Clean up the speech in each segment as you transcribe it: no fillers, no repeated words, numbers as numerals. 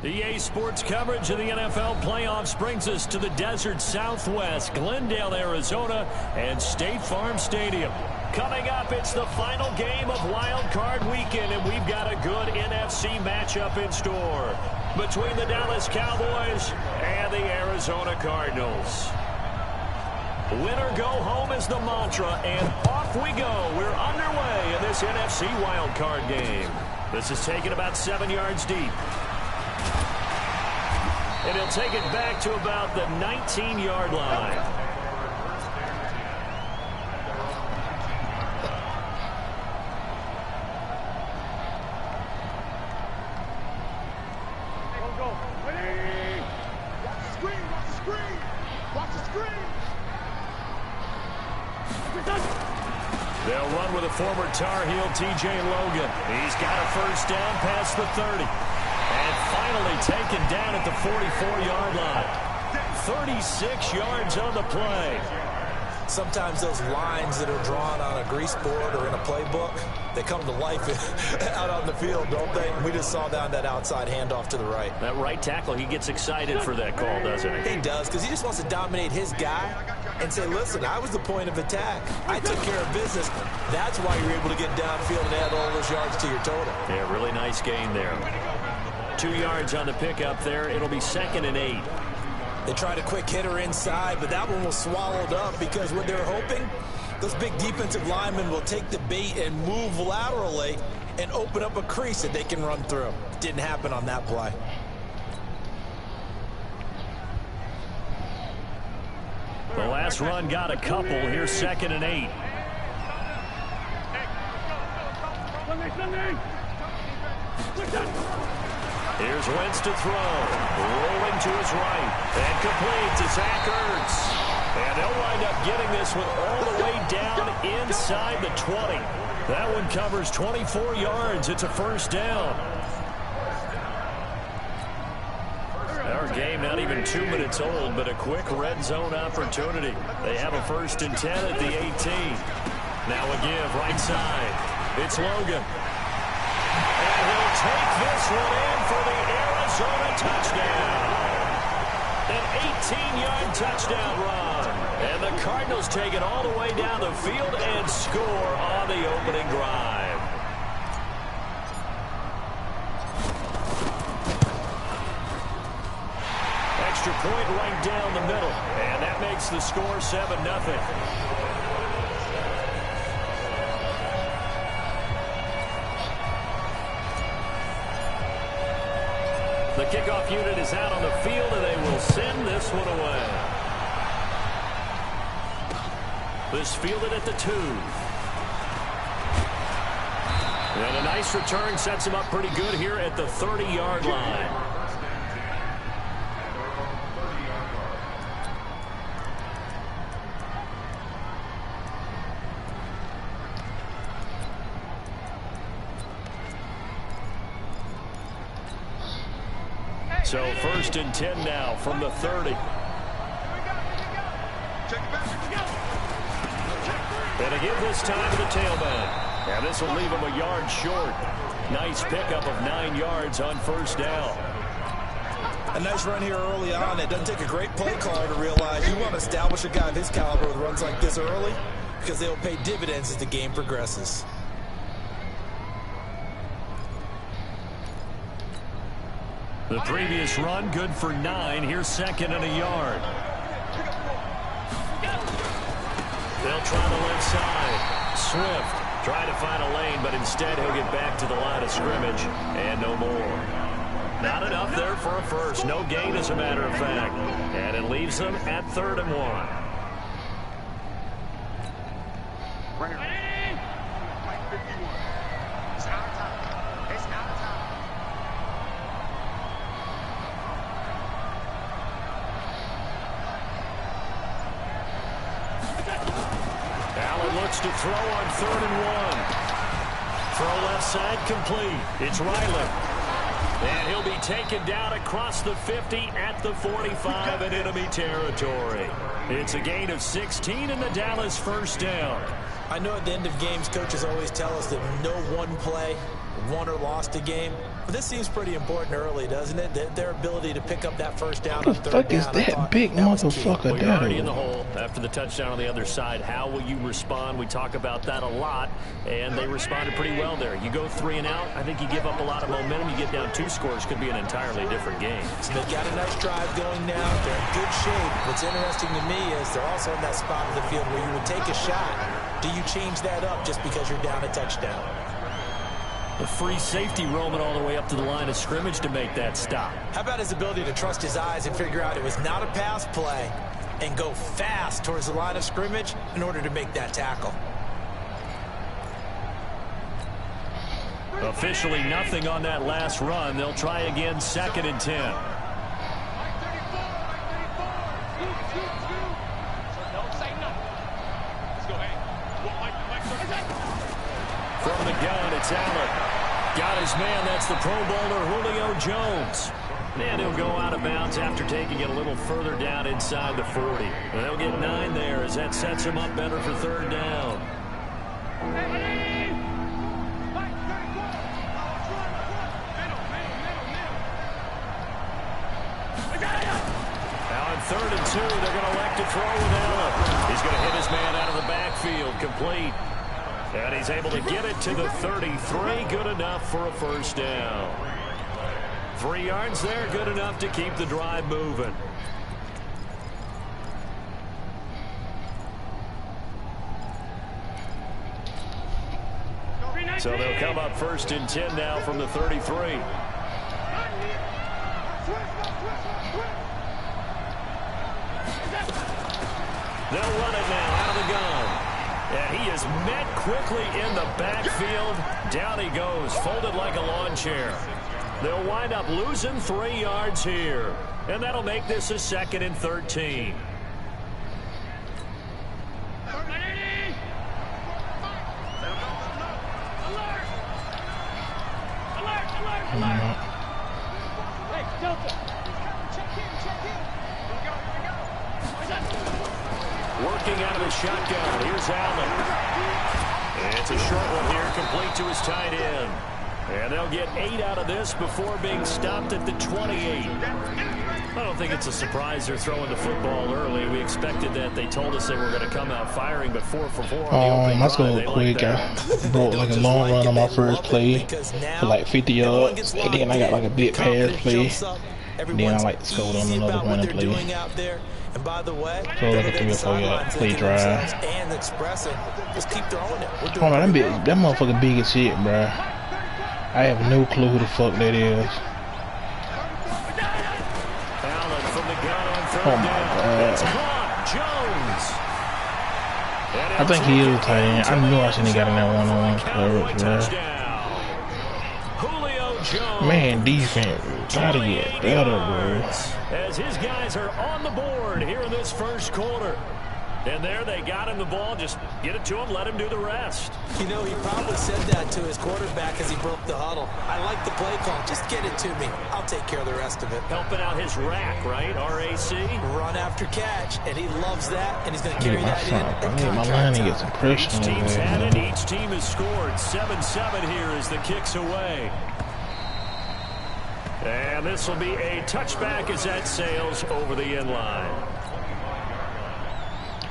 EA Sports coverage of the NFL playoffs brings us to the desert Southwest, Glendale, Arizona, and State Farm Stadium. Coming up, it's the final game of Wild Card Weekend, and we've got a good NFC matchup in store between the Dallas Cowboys and the Arizona Cardinals. Winner go home is the mantra, and off we go. We're underway in this NFC Wild Card game. This is taken about 7 yards deep. And he'll take it back to about the 19-yard line. They'll run with a former Tar Heel, T.J. Logan. He's got a first down past the 30. And finally taken down at the 44-yard line. 36 yards on the play. Sometimes those lines that are drawn on a grease board or in a playbook, they come to life out on the field, don't they? We just saw down that outside handoff to the right. That right tackle, he gets excited for that call, doesn't he? He does, because he just wants to dominate his guy and say, listen, I was the point of attack. I took care of business. That's why you're able to get downfield and add all those yards to your total. Yeah, really nice gain there. 2 yards on the pickup there. It'll be 2nd and 8. They tried a quick hitter inside, but that one was swallowed up because what they're hoping, those big defensive linemen will take the bait and move laterally and open up a crease that they can run through. Didn't happen on that play. The last run got a couple. Here's 2nd and 8. Here's Wentz to throw. Rolling to his right. And complete to Zach Ertz. And they'll wind up getting this one all the way down inside the 20. That one covers 24 yards. It's a first down. Our game not even 2 minutes old, but a quick red zone opportunity. They have a 1st and 10 at the 18. Now a give right side. It's Logan. And he'll take this one in for the Arizona touchdown. An 18-yard touchdown run. And the Cardinals take it all the way down the field and score on the opening drive. Extra point right down the middle. And that makes the score 7-0. The kickoff unit is out on the field, and they will send this one away. This fielded at the 2. And a nice return sets him up pretty good here at the 30-yard line. So 1st and 10 now from the 30. And again this time to the tailback. And this will leave him a yard short. Nice pickup of 9 yards on 1st down. A nice run here early on. It doesn't take a great play caller to realize you want to establish a guy of his caliber with runs like this early because they'll pay dividends as the game progresses. The previous run, good for 9. Here's 2nd and a yard. They'll try the left side. Swift trying to find a lane, but instead he'll get back to the line of scrimmage and no more. Not enough there for a first. No gain, as a matter of fact. And it leaves them at 3rd and 1. To throw on 3rd and 1. Throw left side complete. It's Riley. And he'll be taken down across the 50 at the 45 in enemy territory. It's a gain of 16 in the Dallas 1st down. I know at the end of games, coaches always tell us that no one play won or lost a game. But this seems pretty important early, doesn't it? Their ability to pick up that first down on third down. What the fuck is that big motherfucker Well, you're already in the hole after the touchdown on the other side. How will you respond? We talk about that a lot, and they responded pretty well there. You go 3 and out, I think you give up a lot of momentum. You get down 2 scores, could be an entirely different game. So they've got a nice drive going now. They're in good shape. What's interesting to me is they're also in that spot of the field where you would take a shot. Do you change that up just because you're down a touchdown? The free safety roaming all the way up to the line of scrimmage to make that stop. How about his ability to trust his eyes and figure out it was not a pass play and go fast towards the line of scrimmage in order to make that tackle? Officially nothing on that last run. They'll try again, 2nd and 10. From the gun, it's Allen. Got his man. That's the Pro Bowler, Julio Jones. And he'll go out of bounds after taking it a little further down inside the 40. And they'll get 9 there as that sets him up better for 3rd down. Now in 3rd and 2, they're going to elect to throw with Allen. He's going to hit his man out of the backfield, complete. And he's able to get it to the 33. Good enough for a 1st down. 3 yards there, good enough to keep the drive moving. So they'll come up 1st and 10 now from the 33. They'll run it now out of the gun. And he is met quickly in the backfield. Down he goes, folded like a lawn chair. They'll wind up losing 3 yards here. And that'll make this a 2nd and 13. Working out of the shotgun. Here's Allen. And it's a short one here, complete to his tight end. And they'll get 8 out of this before being stopped at the 28. I don't think it's a surprise they're throwing the football early. We expected that. They told us they were going to come out firing, but 4 for 4 on the opening let's drive. go quick. I broke like a long run on my first play for like 50 yards. And then I got like a big pass play. Then I like to score on another running play. And by the way, so like a 3 or 4 yard play drive. And expressing, just keep throwing it. Oh man, that motherfucker big as shit, bruh. I have no clue who the fuck that is. Allen from the gun on 3rd Oh my god. Jones. I think he is a tight end. I knew I shouldn't have got in that one-on-one coverage, bruh. Man, defense gotta get better, bro. As his guys are on the board here in this 1st quarter. And there they got him the ball. Just get it to him, let him do the rest. You know, he probably said that to his quarterback as he broke the huddle. I like the play call. Just get it to me. I'll take care of the rest of it. Helping out his rack, right? RAC. Run after catch, and he loves that, and he's going to carry that in. I need my line to get some pressure. Each team's had it. Each team has scored. 7-7 here as the kick's away. And this will be a touchback as that sails over the end line.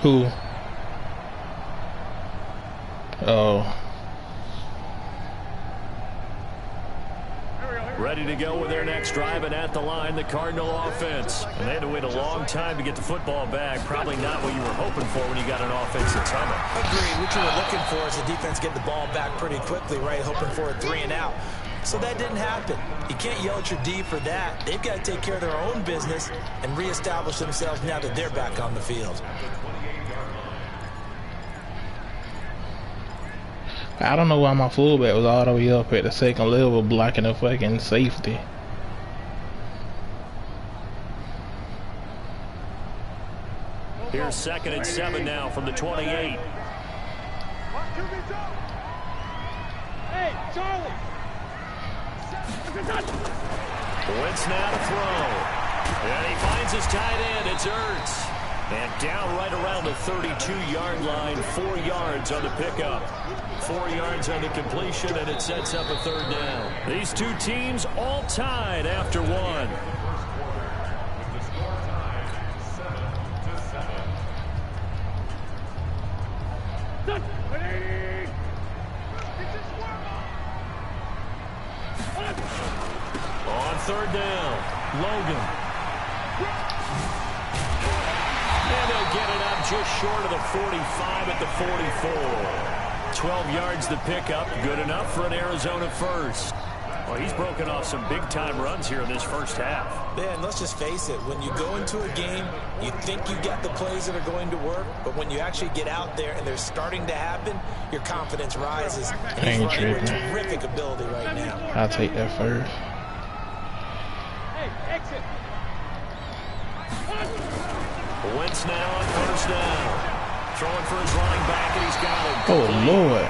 Who? Oh. Ready to go with their next drive, and at the line, the Cardinal offense. And they had to wait a long time to get the football back. Probably not what you were hoping for when you got an offense that's humming. Agreed. What you were looking for is the defense get the ball back pretty quickly, right? Hoping for a 3 and out. So that didn't happen. You can't yell at your D for that. They've got to take care of their own business and reestablish themselves now that they're back on the field. I don't know why my fullback was all the way up at the 2nd level blocking a fucking safety. Here's 2nd and 7 now from the 28. Hey, Charlie. Wentz now to throw. And he finds his tight end. It's Ertz. And down right around the 32-yard line, 4 yards on the pickup. 4 yards on the completion, and it sets up a third down. These two teams all tied after one. On third down, Logan. And they'll get it up just short of the 45 at the 44. 12 yards the pickup, good enough for an Arizona first. Well, he's broken off some big-time runs here in this first half. Yeah, and let's just face it, when you go into a game, you think you got the plays that are going to work, but when you actually get out there and they're starting to happen, your confidence rises. And he's running with terrific ability right now. I'll take that first. Hey, exit. Wentz now on first down. Throwing for his running back, and he's got it. Oh, Lord.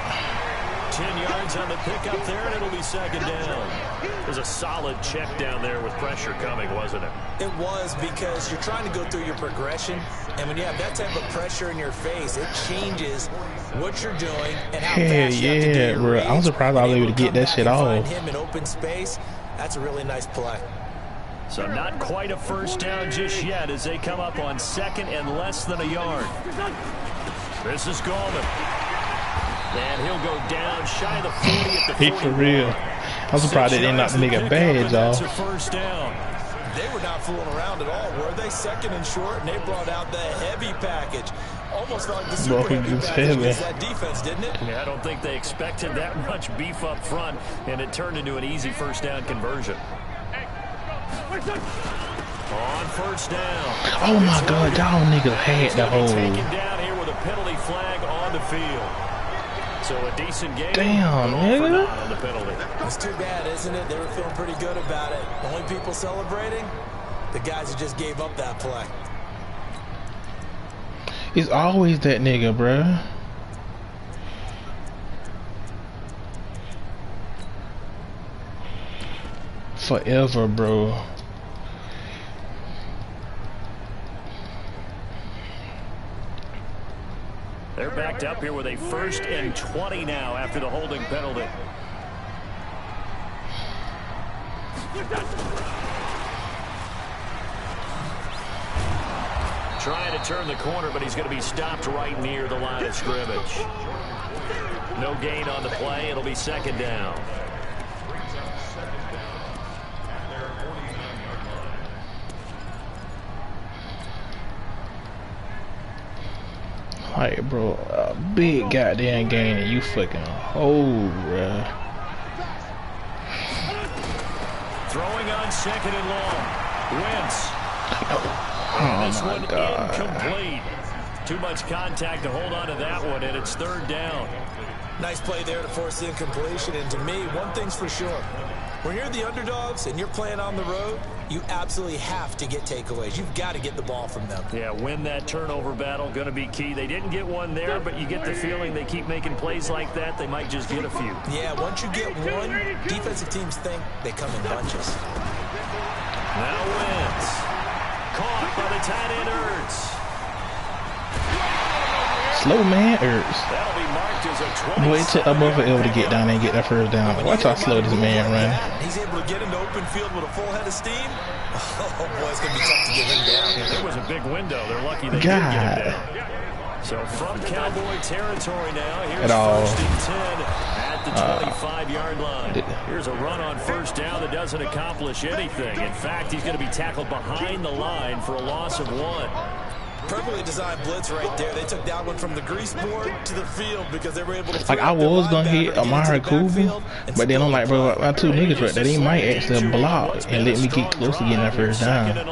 10 yards on the pickup there, and it'll be second down. There's a solid check down there with pressure coming, wasn't it? It was, because you're trying to go through your progression, and when you have that type of pressure in your face, it changes what you're doing and how fast you have to do your bro. reads. I'm surprised I was able to get that shit off. Find him in open space. That's a really nice play. So not quite a first down just yet as they come up on second and less than a yard. This is Gallman. And he'll go down shy of the 40 at the 40. For real. I'm surprised they didn't knock the nigga badge off. That's a first down. They were not fooling around at all, were they? Second and short, and they brought out the heavy package. Almost like the super heavy package against that defense, didn't it? Yeah, I don't think they expected that much beef up front, and it turned into an easy first down conversion. On first down. Oh my God, y'all niggas had the whole. Taken down here with a penalty flag on the field. So a decent game. Damn, nigga. On the penalty. It's too bad, isn't it? They were feeling pretty good about it. Only people celebrating, the guys who just gave up that play. It's always that nigga, bruh. Forever, bro. They're backed up here with a 1st and 20 now after the holding penalty. Trying to turn the corner, but he's going to be stopped right near the line of scrimmage. No gain on the play. It'll be second down. Like, bro, a big goddamn game and you fucking hold, bruh. Throwing on second and long. Wentz. Oh This my one God. incomplete. Too much contact to hold on to that one, and it's third down. Nice play there to force the incompletion. And to me, one thing's for sure. When you're the underdogs and you're playing on the road, you absolutely have to get takeaways. You've got to get the ball from them. Yeah, win that turnover battle, going to be key. They didn't get one there, but you get the feeling they keep making plays like that, they might just get a few. Yeah, once you get one, defensive teams think they come in bunches. Now Wentz. Caught by the tight end Ertz. Slow man Ertz. That'll be marked as a 20. Boy, it took a motherfucker to get down there and get that first down. Watch how slow this man run. He's able to get into open field with a full head of steam. Oh, boy, it's going to be tough to get him down. There was a big window. They're lucky they did get him down. So from Cowboy territory now, here's first and 10 at the 25-yard line. Here's a run on first down that doesn't accomplish anything. In fact, he's going to be tackled behind the line for a loss of 1. Perfectly designed blitz right there. They took that one from the grease board to the field because they were able to. Like, I was gonna hit Amari Cooper, but then I'm like, bro, my two niggas right there, they might actually block and let me get close to getting that first down. Gallman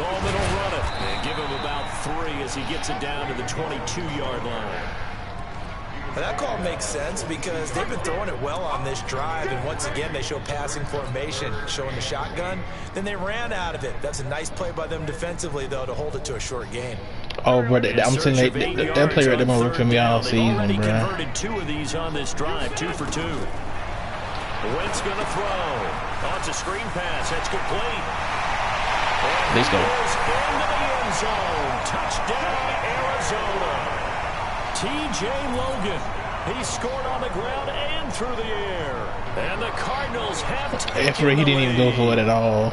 will run it and give him about 3 as he gets it down to the 22-yard line. Well, that call makes sense because they've been throwing it well on this drive, and once again they show passing formation, showing the shotgun. Then they ran out of it. That's a nice play by them defensively, though, to hold it to a short gain. Oh, bro, I'm telling you, that play right there been working for me all season, bro. Converted 2 of these on this drive, 2 for 2. Wentz going to throw. Oh, it's a screen pass. That's complete. Let's go. Into the end zone. Touchdown, Arizona. T.J. Logan. He scored on the ground and through the air. And the Cardinals have taken he didn't even go for it at all.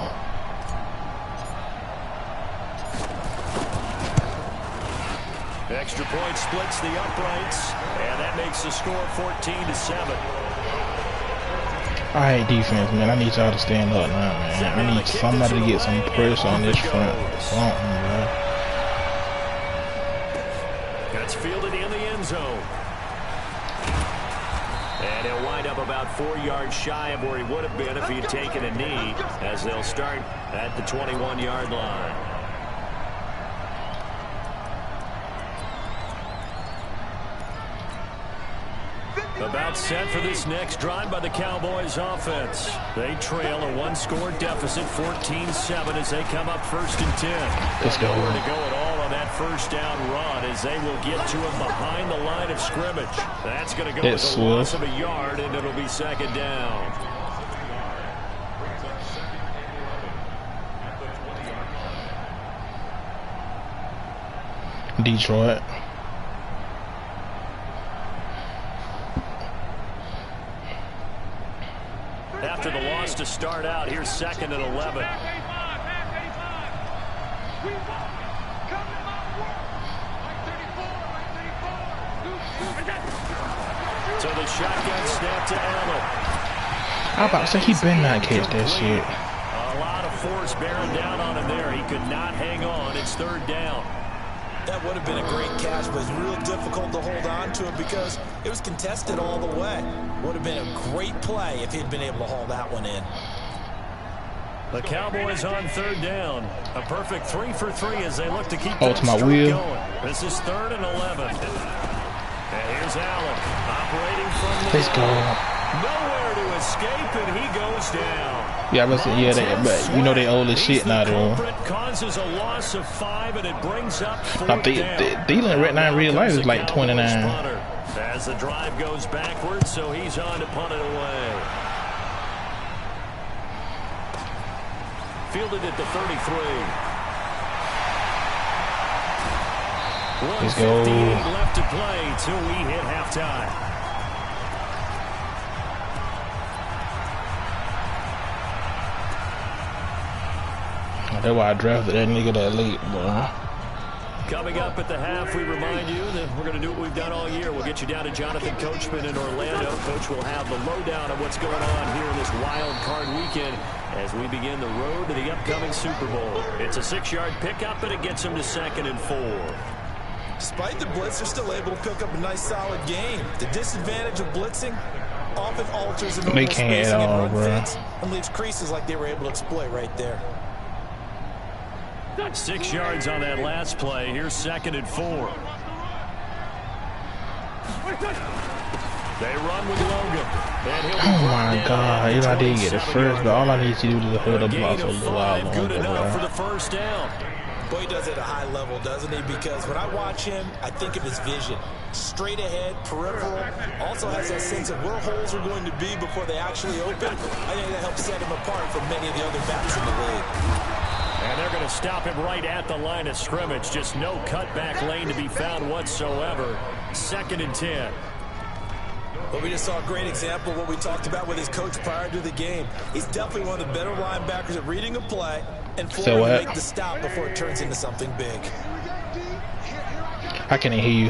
Extra point splits the uprights, and that makes the score 14-7. Alright, defense, man. I need y'all to stand up now, man. I need somebody to get some pressure on this front. Something, man. That's fielded in the end zone. And he'll wind up about 4 yards shy of where he would have been if he'd taken a knee, as they'll start at the 21-yard line. About set for this next drive by the Cowboys offense. They trail a one-score deficit, 14-7, as they come up 1st and 10. Let's go. Nowhere to go at all on that first down run, as they will get to him behind the line of scrimmage. That's going to go with a loss of a yard, and it'll be 2nd down. Detroit. After the loss to start out, here's 2nd and 11. So the shotgun snap to Allen. I was about to say, he better not catch that shit. A lot of force bearing down on him there. He could not hang on. It's 3rd down. That would have been a great catch, but it's real difficult to hold on to it because it was contested all the way. Would have been a great play if he'd been able to haul that one in. The Cowboys on 3rd down. A perfect 3 for 3 as they look to keep to my wheel. going. This is 3rd and 11. And here's Allen operating from the Let's go. Nowhere to escape, and he goes down. Yeah, but you know they old as shit now, though. Causes a loss of 5, and it brings up 4th I think Thielen right now in real life is like 29. As the drive goes backwards, so he's on to punt it away. Fielded at the 33. Let's go. 1:15 left to play till we hit halftime. That's why I drafted that nigga that late, bro. Coming up at the half, we remind you that we're going to do what we've done all year. We'll get you down to Jonathan Coachman in Orlando. Coach will have the lowdown of what's going on here in this wild card weekend as we begin the road to the upcoming Super Bowl. It's a 6-yard pickup, and it gets them to 2nd and 4. Despite the blitz, they're still able to pick up a nice, solid game. The disadvantage of blitzing often alters the normal spacing and run fits and leaves creases like they were able to exploit right there. 6 yards on that last play. Here's 2nd and 4. They run with Logan. Oh my God! If I didn't get it first, but all I need to do is hold the block for a little while longer. Good enough for the 1st down. Boy, he does it at a high level, doesn't he? Because when I watch him, I think of his vision. Straight ahead, peripheral. Also has that sense of where holes are going to be before they actually open. I think that helps set him apart from many of the other backs in the league. And they're going to stop him right at the line of scrimmage. Just no cutback lane to be found whatsoever. 2nd and 10. Well, we just saw a great example of what we talked about with his coach prior to the game. He's definitely one of the better linebackers at reading a play and forward to make the stop before it turns into something big. I can't hear you.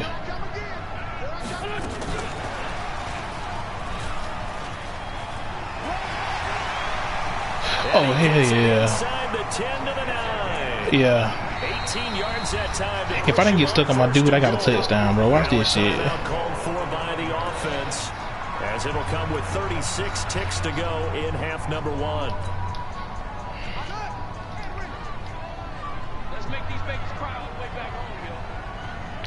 Oh, hell yeah. Yeah. 18 yards that time. If I didn't get stuck on my dude, I got a touchdown, bro. Watch this shit. Called for by the offense, as it'll come with 36 ticks to go in half number 1. Let's make these babies cry all the way back home,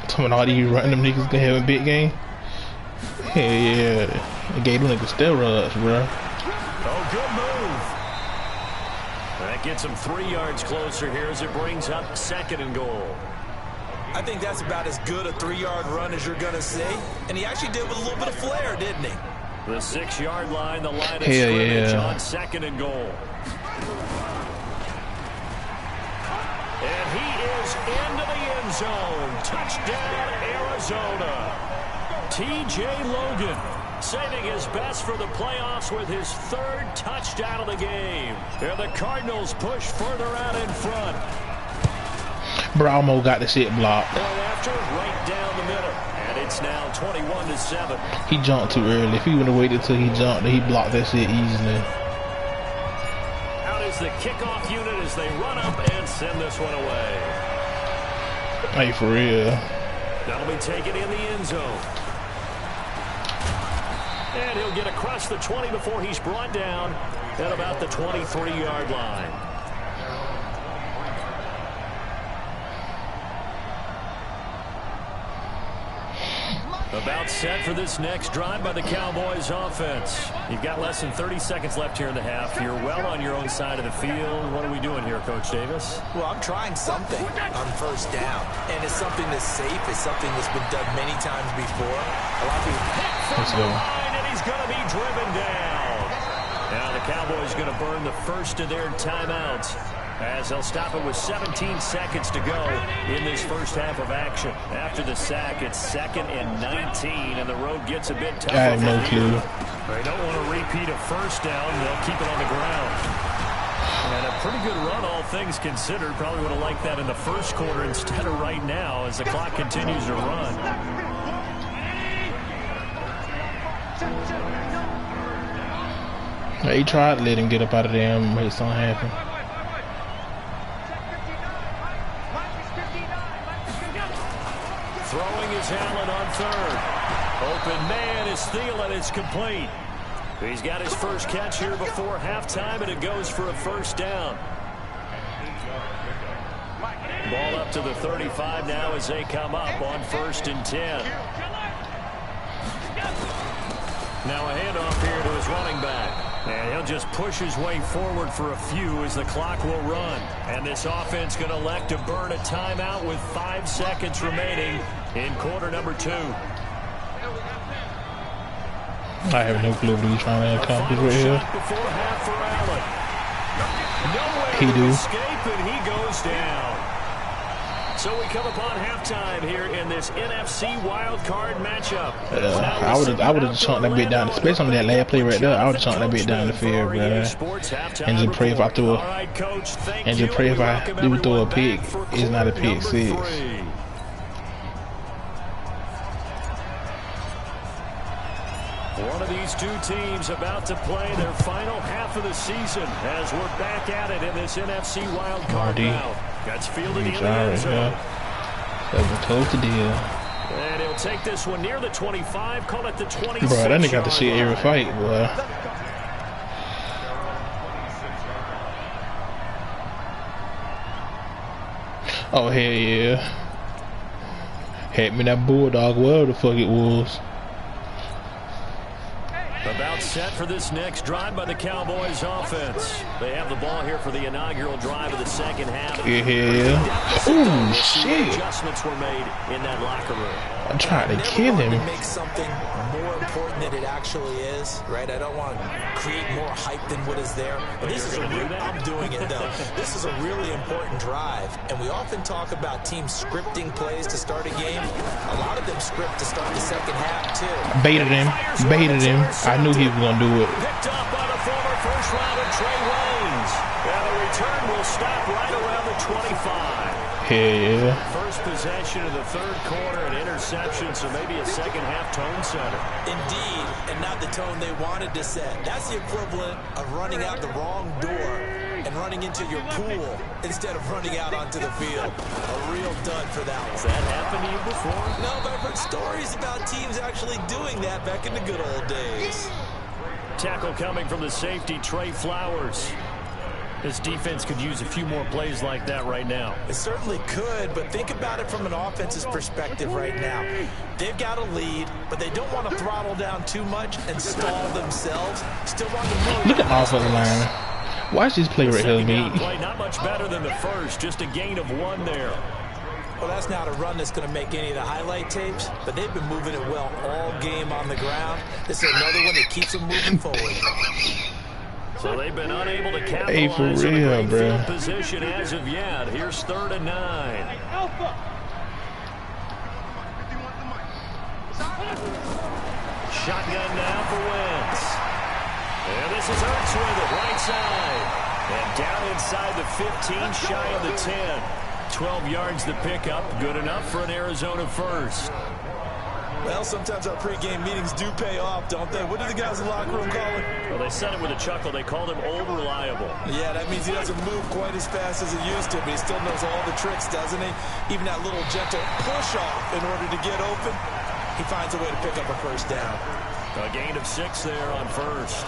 yo. Some of all these random niggas gonna have a big game. Hell yeah. They gave them niggas steroids, bro. Oh, good move. That gets him 3 yards closer here as it brings up 2nd and goal. I think that's about as good a 3-yard run as you're going to see. And he actually did with a little bit of flair, didn't he? The 6-yard line, the line of scrimmage on 2nd and goal. into the end zone. Touchdown, Arizona. T.J. Logan saving his best for the playoffs with his 3rd touchdown of the game. And the Cardinals push further out in front. Browmo got the shit blocked. Point after, right down the middle. And it's now 21-7. He jumped too early. If he would have waited till he jumped, he blocked that shit easily. Out is the kickoff unit as they run up and send this one away. Hey, for real. That'll be taken in the end zone. And he'll get across the 20 before he's brought down at about the 23-yard line. About set for this next drive by the Cowboys offense. You've got less than 30 seconds left here in the half. You're well on your own side of the field. What are we doing here, Coach Davis? Well, I'm trying something on first down. And it's something that's safe. It's something that's been done many times before. A lot of people hit from the line, and he's going to be driven down. Now the Cowboys going to burn the first of their timeouts, as they'll stop it with 17 seconds to go in this first half of action. After the sack, it's 2nd and 19, and the road gets a bit tougher. I have no clue. They don't want to repeat a first down. They'll keep it on the ground. And a pretty good run, all things considered. Probably would have liked that in the first quarter instead of right now as the clock continues to run. He tried to let him get up out of there and make something happen. Throwing is Allen on 3rd. Open man is Thielen. It's complete. He's got his first catch here before halftime, and it goes for a first down. Ball up to the 35 now as they come up on 1st and 10. Now a handoff here to his running back. And he'll just push his way forward for a few as the clock will run. And this offense going to elect to burn a timeout with 5 seconds remaining in quarter number 2. I have no clue what he's trying to accomplish right here. Before half for Allen. Nowhere He to do. escape, and he goes down. So we come upon halftime here in this NFC wildcard matchup. I would have chunked that bit down, especially on that last play right there. I would have chunked that bit down the field, bro. And just pray if I throw a pick, it's not a pick 6. One of these two teams about to play their final half of the season as we're back at it in this NFC wildcard round. That's fielded in the end zone. That's close to deal. And he'll take this one near the 25, call it the 26. Bro, that nigga got to see every fight, boy. Oh, hell yeah. Had me that bulldog, whatever the fuck it was. About set for this next drive by the Cowboys offense. They have the ball here for the inaugural drive of the second half. Yeah. Ooh, shit. Adjustments were made in that locker room. I'm trying to kill him. To make something more important than it actually is, right? I don't want to create more hype than what is there. But this is I'm doing it though. This is a really important drive, and we often talk about teams scripting plays to start a game. A lot of them script to start the second half too. Baited him. I knew he was gonna do it. Picked up by the former first rounder Trey Waynes. And the return will stop right around the 25. Yeah. First possession of the third quarter, an interception, so maybe a second half tone setter. Indeed, and not the tone they wanted to set. That's the equivalent of running out the wrong door and running into your pool instead of running out onto the field. A real dud for that one. Has that happened to you before? No, but I've heard stories about teams actually doing that back in the good old days. Tackle coming from the safety, Trey Flowers. This defense could use a few more plays like that right now. It certainly could, but think about it from an offense's perspective right now. They've got a lead, but they don't want to throttle down too much and stall themselves. Still want to move. Look at offensive line. Watch this play right here, me. Play not much better than the first, just a gain of 1 there. Well, that's not a run that's going to make any of the highlight tapes, but they've been moving it well all game on the ground. This is another one that keeps them moving forward. So they've been unable to capitalize on a great field position as of yet. Here's 3rd and 9. Shotgun now for Wentz. And this is Ertz with it, right side. And down inside the 15, shy of the 10. 12 yards the pickup, good enough for an Arizona first. Well, sometimes our pregame meetings do pay off, don't they? What do the guys in the locker room call it? Well, they said it with a chuckle. They called him old reliable. Yeah, that means he doesn't move quite as fast as he used to, but he still knows all the tricks, doesn't he? Even that little gentle push-off in order to get open, he finds a way to pick up a first down. A gain of 6 there on first.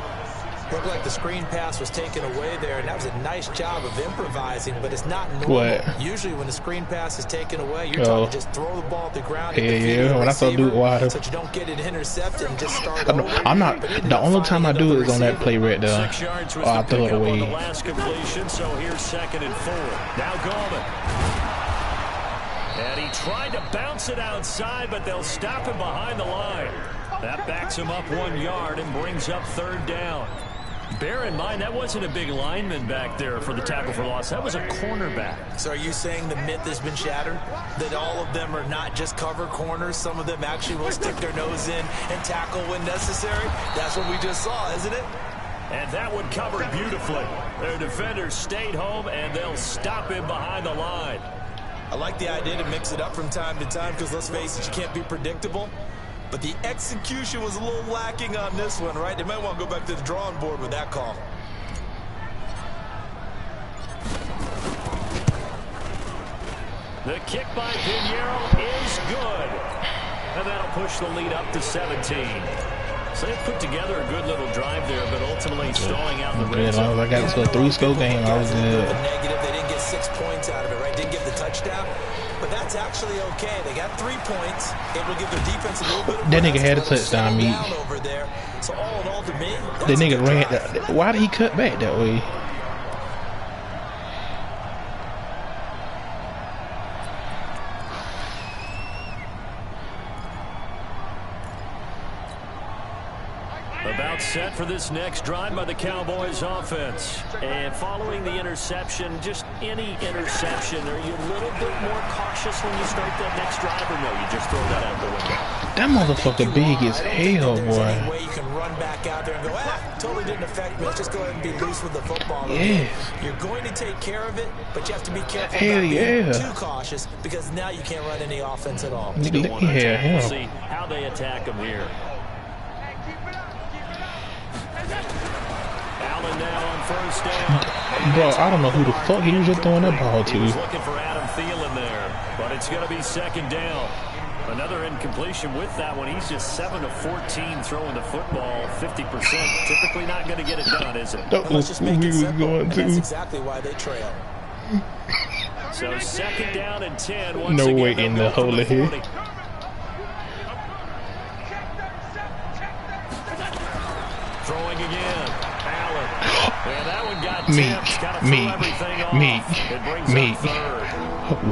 Looked like the screen pass was taken away there, and that was a nice job of improvising, but it's not normal. Usually when the screen pass is taken away, you're trying to just throw the ball at the ground. Yeah, when I saw Duke wide, so you don't get it intercepted and just start over. I'm not. The only time I do it is on that play right there. 6 yards was I the throw it pickup away. on the last completion, so here's 2nd and 4. Now Gallman. And he tried to bounce it outside, but they'll stop him behind the line. That backs him up 1 yard and brings up 3rd down. Bear in mind, that wasn't a big lineman back there for the tackle for loss. That was a cornerback. So are you saying the myth has been shattered? That all of them are not just cover corners? Some of them actually will stick their nose in and tackle when necessary? That's what we just saw, isn't it? And that one covered beautifully. Their defenders stayed home, and they'll stop him behind the line. I like the idea to mix it up from time to time because, let's face it, you can't be predictable. But the execution was a little lacking on this one, right? They might want to go back to the drawing board with that call. The kick by Pinheiro is good. And that'll push the lead up to 17. So they've put together a good little drive there, but ultimately stalling out the red zone. I got to a 3-score game. I was good. Negative. They didn't get 6 points out of it, right? Didn't get the touchdown. But that's actually okay. They got 3 points. It will give their defense a little bit of that nigga had a touchdown, me. Over there. So all in all, to me, that nigga ran. Why did he cut back that way? About set for this next drive by the Cowboys offense. And following the interception, just any interception, are you a little bit more cautious when you start that next drive, or no, you just throw that out the window? That motherfucker big as hell, boy. Any way you can run back out there and go, totally didn't affect me. Let's just go ahead and be loose with the football. Yes. You're going to take care of it, but you have to be careful hell about yeah. being too cautious because now you can't run any offense at all. Nigga, let me hear him. See how they attack him here. Allen now on first down. Bro, I don't know who the fuck he was just throwing that ball to. He was looking for Adam Thielen there, but it's going to be 2nd down. Another incompletion with that one. He's just 7 of 14 throwing the football, 50%. Typically not going to get it done, is it? Let's just make it simple. That's exactly why they trail. So 2nd down and 10. Once No again, way in the hole here. Throwing again. Allen. And that one got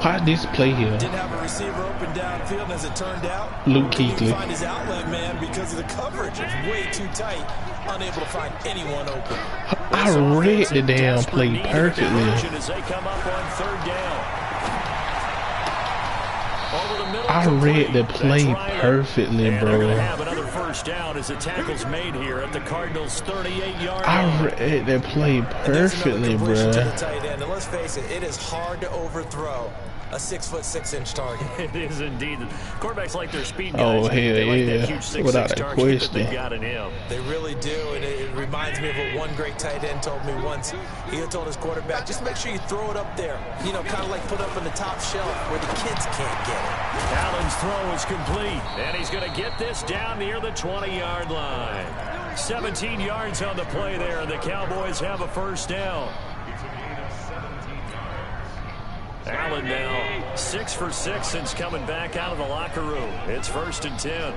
Why this play here? Didn't have a receiver open downfield, and as it turned out, Luke couldn't Kuechly. find his outlet man because of the coverage. It was way too tight, unable to find anyone open. I read the damn play perfectly. As they come up on 3rd down. I read the play perfectly, and bro. they're going to have another first down as the tackle's made here at the Cardinals' 38-yard line. I read that play perfectly, bro. To the tight end. And let's face it, it is hard to overthrow a 6'6" target. It is indeed. Quarterbacks like their speed guys. Oh, hell they like yeah. that huge 6'6" Without a target question. that they've got in him. They really do, and it reminds me of what one great tight end told me once. He had told his quarterback, just make sure you throw it up there. You know, kind of like put it up on the top shelf where the kids can't get it. Allen's throw is complete, and he's going to get this down near the 20-yard line. 17 yards on the play there, and the Cowboys have a first down. Allen now 6 for 6 since coming back out of the locker room. It's 1st and 10.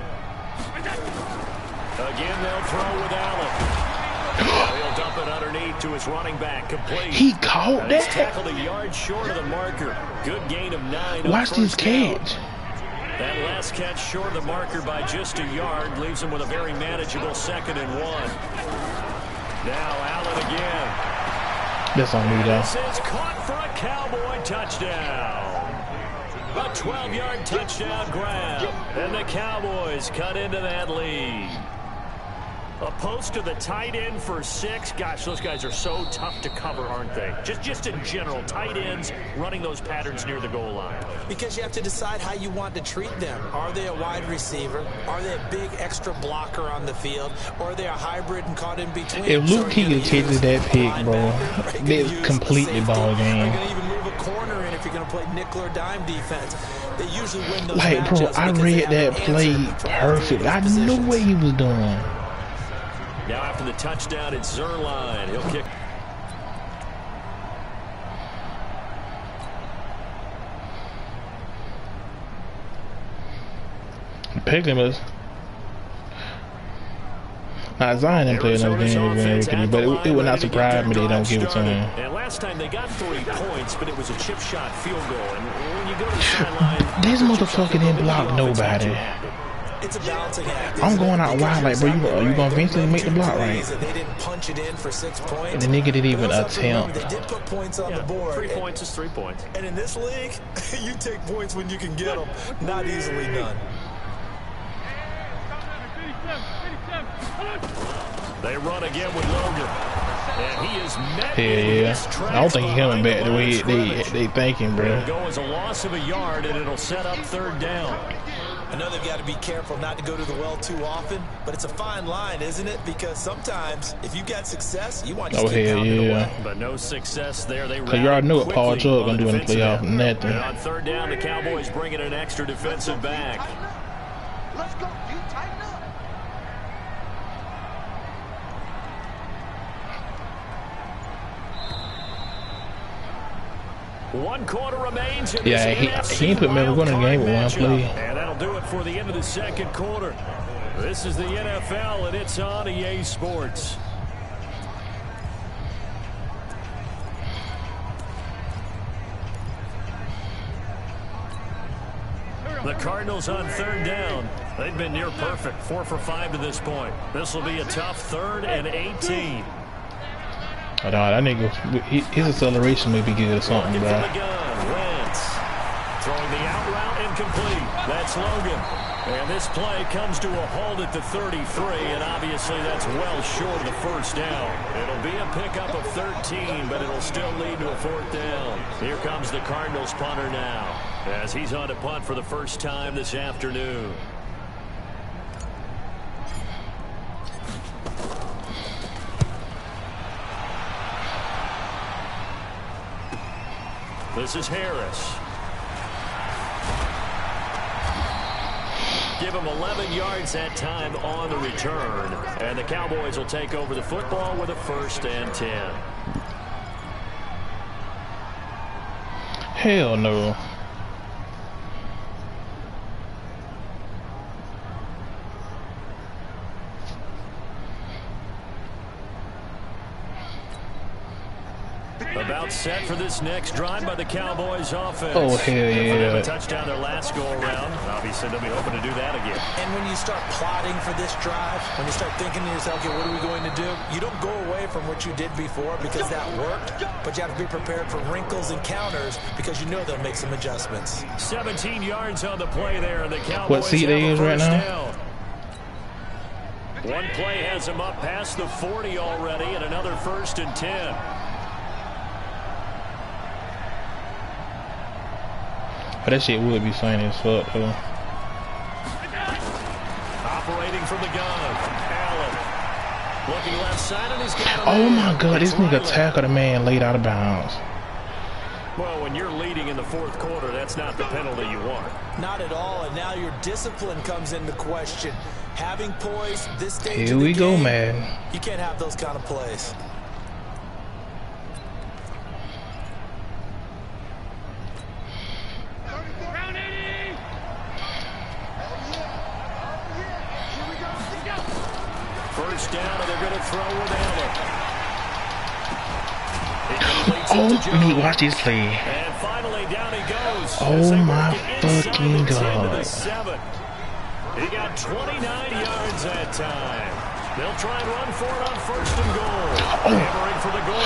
Again, they'll throw with Allen. He'll dump it underneath to his running back, complete. He caught He's that. tackled a yard short of the marker. Good gain of 9. Watch this catch. That last catch short of the marker by just a yard leaves him with a very manageable 2nd and 1. Now Allen again. That's on me, though. This is caught for a Cowboy touchdown. A 12-yard touchdown grab. And the Cowboys cut into that lead. A post to the tight end for 6. Gosh, those guys are so tough to cover, aren't they? Just in general, tight ends running those patterns near the goal line. Because you have to decide how you want to treat them. Are they a wide receiver? Are they a big extra blocker on the field? Or are they a hybrid and caught in between? If Luke Kuechly catches that pick, bro, that's completely ball game. You're going to even move a corner in if you're going to play nickel or dime defense. They usually win those like, bro, I read that play perfect. I knew what he was doing. Now after the touchdown, it's Zerline. He'll kick. Picked him as. Now Zion didn't play another game, but it would not surprise me they don't give it to him. And last time they got 3 points, but it was a chip shot field goal. And when you go to the sideline, this motherfucker didn't block nobody. It's a balancing act. I'm going out wide, like, bro, you gonna eventually make the block right. They didn't punch it in for 6 points. And the nigga didn't even attempt. They did put points on the board. 3 points is 3 points. And in this league, you take points when you can get them. Not easily done. They run again with Logan. And he is met. Yeah. I don't think he's coming back the way they thinking, bro. It'll go as a loss of a yard, and it'll set up 3rd down. I know they've got to be careful not to go to the well too often, but it's a fine line, isn't it? Because sometimes, if you got success, you want to keep pounding away. But no success there. They you already knew what Paul Chubb gonna do in the playoff. Nothing. And on 3rd down, the Cowboys bring in an extra defensive back. Let's go, dude. Tighten up. One quarter remains. In yeah, he ain't put Melvin in the game with one play. And that'll do it for the end of the 2nd quarter. This is the NFL, and it's on EA Sports. The Cardinals on 3rd down. They've been near perfect, 4 for 5 to this point. This will be a tough 3rd and 18. Oh, no, that nigga, his acceleration may be good or something, bro. Throwing the out route incomplete. That's Logan. And this play comes to a halt at the 33, and obviously that's well short of the 1st down. It'll be a pickup of 13, but it'll still lead to a 4th down. Here comes the Cardinals punter now, as he's on to punt for the first time this afternoon. This is Harris. Give him 11 yards that time on the return. And the Cowboys will take over the football with a 1st and 10. Hell no. About set for this next drive by the Cowboys offense. Oh, hell yeah. They have a touchdown their last go-around. Obviously, they'll be hoping to do that again. And when you start plotting for this drive, when you start thinking to yourself, okay, what are we going to do? You don't go away from what you did before because that worked, but you have to be prepared for wrinkles and counters because you know they'll make some adjustments. 17 yards on the play there, and the Cowboys what seat they is right now? Down. One play has them up past the 40 already, and another 1st and 10. But that shit would be funny as fuck, though. Operating from the gun, Allen. Looking left side, and he's got Oh my god, this nigga tackled a man laid out of bounds. Well, when you're leading in the 4th quarter, that's not the penalty you want. Not at all, and now your discipline comes into question. Having poise this stage Here we go, game, man. You can't have those kind of plays. First down, and they're going to throw with Allen. Oh, me, watch this play. And finally, down he goes. Oh my fucking god. He got 29 yards that time. They'll try and run for it on 1st and goal. Hammering for the goal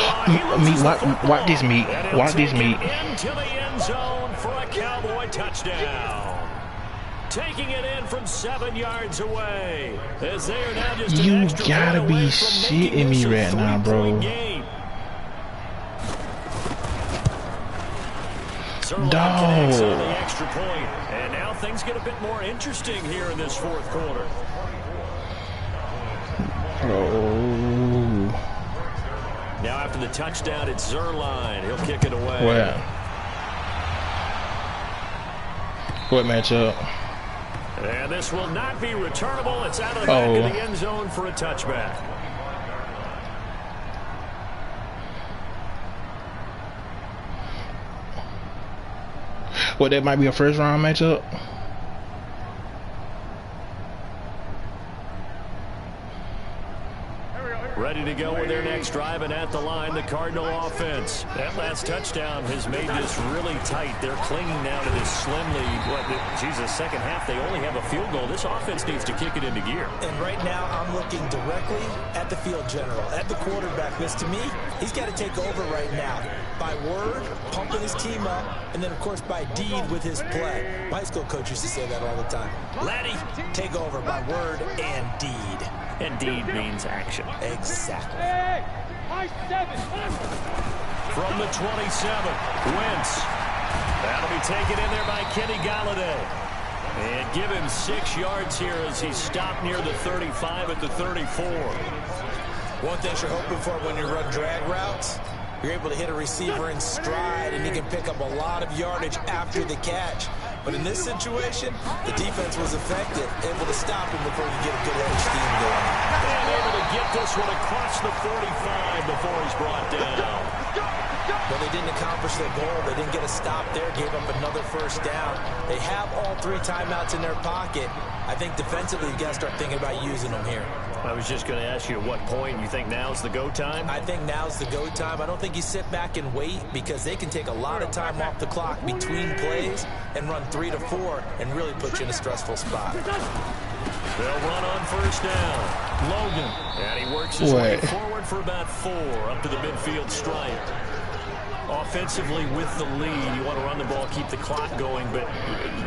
line. Watch this meat. Watch this meat. Into the end zone for a Cowboy touchdown. Taking it in from 7 yards away. As they are now just an extra gotta point be away from shitting me right now, bro. Dog. On the extra point. And now things get a bit more interesting here in this 4th quarter. Oh. Now after the touchdown, it's Zerline. He'll kick it away. Well. What matchup? And this will not be returnable. It's out of the back of the end zone for a touchback. What, that might be a 1st round matchup? Ready to go with their next drive, and at the line, the Cardinal offense. That last touchdown has made this really tight. They're clinging now to this slim lead. Jesus, second half, they only have a field goal. This offense needs to kick it into gear. And right now, I'm looking directly at the field general, at the quarterback. Because to me, he's got to take over right now. By word, pumping his team up, and then, of course, by deed with his play. My high school coach used to say that all the time. Laddie, take over by word and deed. And deed means action. Exactly. From the 27, Wentz. That'll be taken in there by Kenny Galladay. And give him 6 yards here as he stopped near the 35 at the 34. One thing you're hoping for when you run drag routes, you're able to hit a receiver in stride, and he can pick up a lot of yardage after the catch. But in this situation, the defense was effective, able to stop him before he get a good head of steam going. And able to get this one across the 45 before he's brought down. But they didn't accomplish their goal. They didn't get a stop there, gave up another 1st down. They have all 3 timeouts in their pocket. I think defensively, you got to start thinking about using them here. I was just going to ask you at what point you think now's the go time? I think now's the go time. I don't think you sit back and wait, because they can take a lot of time off the clock between plays and run 3 to 4 and really put you in a stressful spot. They'll run on 1st down. Logan. And he works his way forward for about 4 up to the midfield stripe. Offensively with the lead, you want to run the ball, keep the clock going, but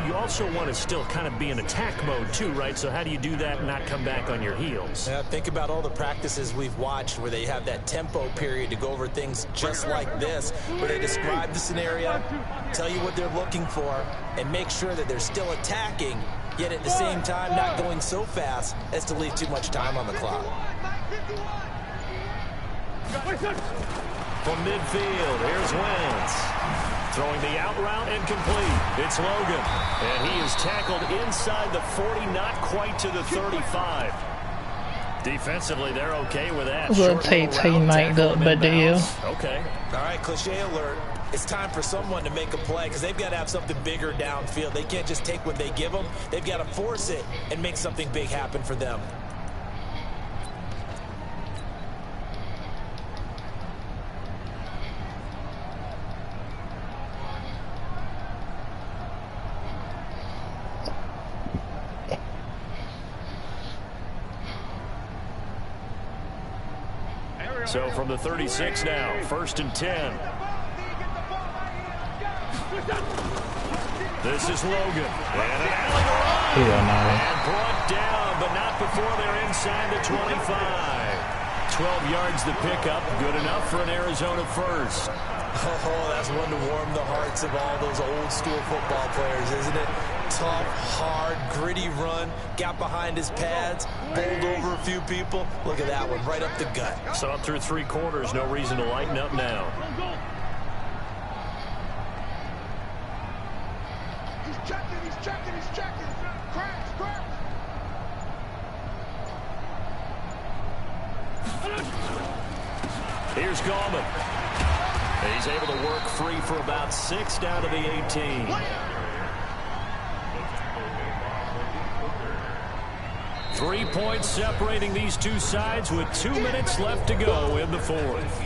you also want to still kind of be in attack mode too, right? So how do you do that and not come back on your heels? Yeah, think about all the practices we've watched where they have that tempo period to go over things just like this, where they describe the scenario, tell you what they're looking for, and make sure that they're still attacking, yet at the same time not going so fast as to leave too much time on the clock. From midfield, here's Wentz. Throwing the out route and complete. It's Logan. And he is tackled inside the 40, not quite to the 35. Defensively, they're okay with that. Little Tay mic'd up, but deal. Okay. All right, cliche alert. It's time for someone to make a play, because they've got to have something bigger downfield. They can't just take what they give them. They've got to force it and make something big happen for them. So from the 36 now, 1st and 10. This is Logan. And an alley to run. And brought down, but not before they're inside the 25. 12 yards the pickup. Good enough for an Arizona 1st. Oh, that's one to warm the hearts of all those old school football players, isn't it? Tough, hard, gritty run. Got behind his pads, bowled over a few people. Look at that one, right up the gut. So up through 3 quarters, no reason to lighten up now. He's checking. Crash. Here's Gallman. He's able to work free for about 6 down to the 18. Three points separating these two sides with 2 minutes left to go in the 4th.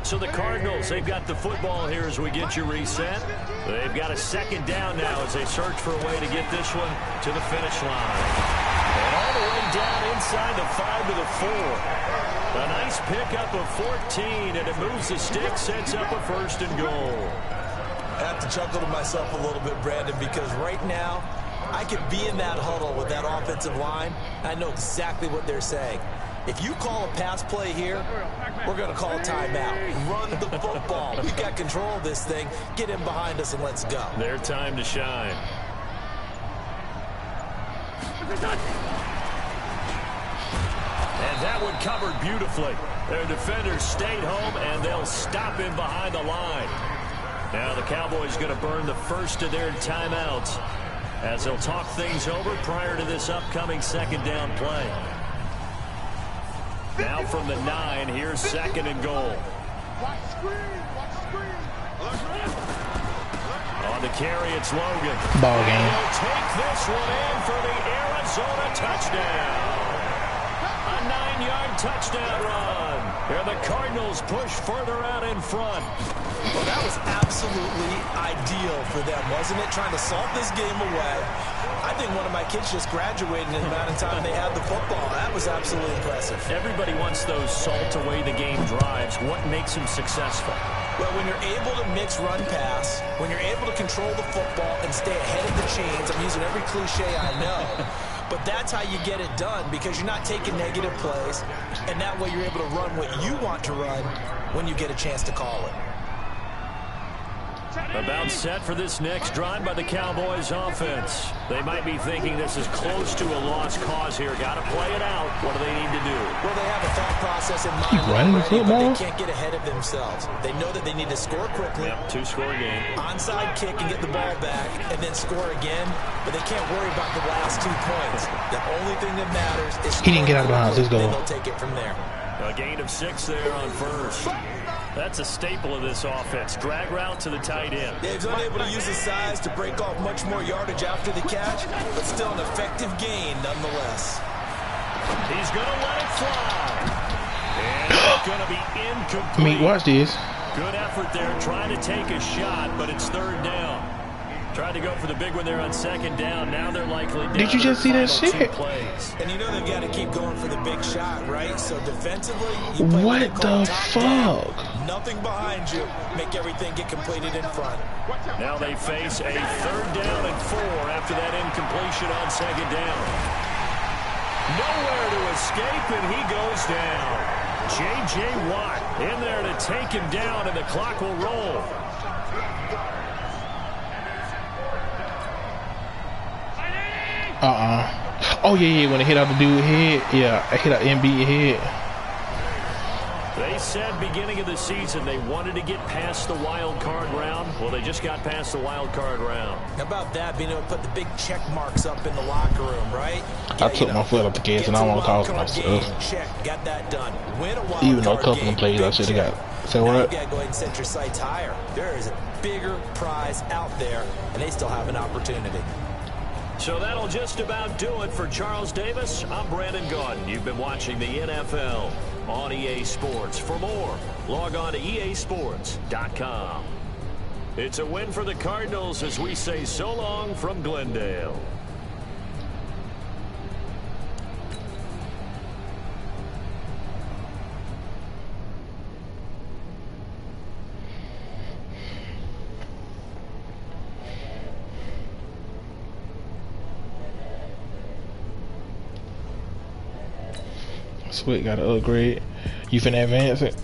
So the Cardinals, they've got the football here as we get you reset. They've got a second down now as they search for a way to get this one to the finish line. And all the way down inside the 5 to the 4. A nice pickup of 14, and it moves the stick, sets up a 1st and goal. I have to chuckle to myself a little bit, Brandon, because right now I could be in that huddle with that offensive line. I know exactly what they're saying. If you call a pass play here, we're going to call a timeout. Run the football. We've got control of this thing. Get in behind us and let's go. Their time to shine. And that one covered beautifully. Their defenders stayed home, and they'll stop him behind the line. Now the Cowboys going to burn the first of their timeouts as they'll talk things over prior to this upcoming second down play. Now from the 9, here's 2nd and goal. On the carry, it's Logan. Ball game. He'll take this one in for the Arizona touchdown. A 9-yard touchdown run. And the Cardinals push further out in front. Well, that was absolutely ideal for them, wasn't it? Trying to salt this game away. I think one of my kids just graduated in the amount of time they had the football. That was absolutely impressive. Everybody wants those salt away the game drives. What makes them successful? Well, when you're able to mix run pass, when you're able to control the football and stay ahead of the chains, I'm using every cliche I know, but that's how you get it done because you're not taking negative plays, and that way you're able to run what you want to run when you get a chance to call it. About set for this next drive by the Cowboys offense. They might be thinking this is close to a lost cause here. Got to play it out. What do they need to do? Well, they have a thought process in mind. Keep running the football. But they can't get ahead of themselves. They know that they need to score quickly. Yep, 2-score game. Onside kick and get the ball back and then score again. But they can't worry about the last 2 points. The only thing that matters is he didn't get out of bounds. Let's go. Then they'll take it from there. A gain of 6 there on first. That's a staple of this offense. Drag route to the tight end. Yeah, he's unable to use his size to break off much more yardage after the catch, but still an effective gain nonetheless. He's going to let it fly. And it's going to be incomplete. I mean, watch this. Good effort there trying to take a shot, but it's 3rd down. Tried to go for the big one there on 2nd down. Now they're likely down. Did you just see that shit? And you know they've got to keep going for the big shot, right? So defensively, you play what the fuck? Down, nothing behind you. Make everything get completed in front. Now they face a 3rd down and 4 after that incompletion on 2nd down. Nowhere to escape, and he goes down. J.J. Watt in there to take him down, and the clock will roll. Oh, yeah, when it hit out the dude's head. Yeah, I hit out MB head. They said beginning of the season they wanted to get past the wild card round. Well, they just got past the wild card round. How about that, being able to put the big check marks up in the locker room, right? I took my foot off the gas and I want to call myself. Check, got that done. Win a wild Even though a card couple game, of plays I should have got. So now what? you got to go ahead and set your sights higher. There is a bigger prize out there, and they still have an opportunity. So that'll just about do it for Charles Davis. I'm Brandon Gaudin. You've been watching the NFL on EA Sports. For more, log on to easports.com. It's a win for the Cardinals as we say so long from Glendale. Sweet, gotta upgrade. You finna advance it?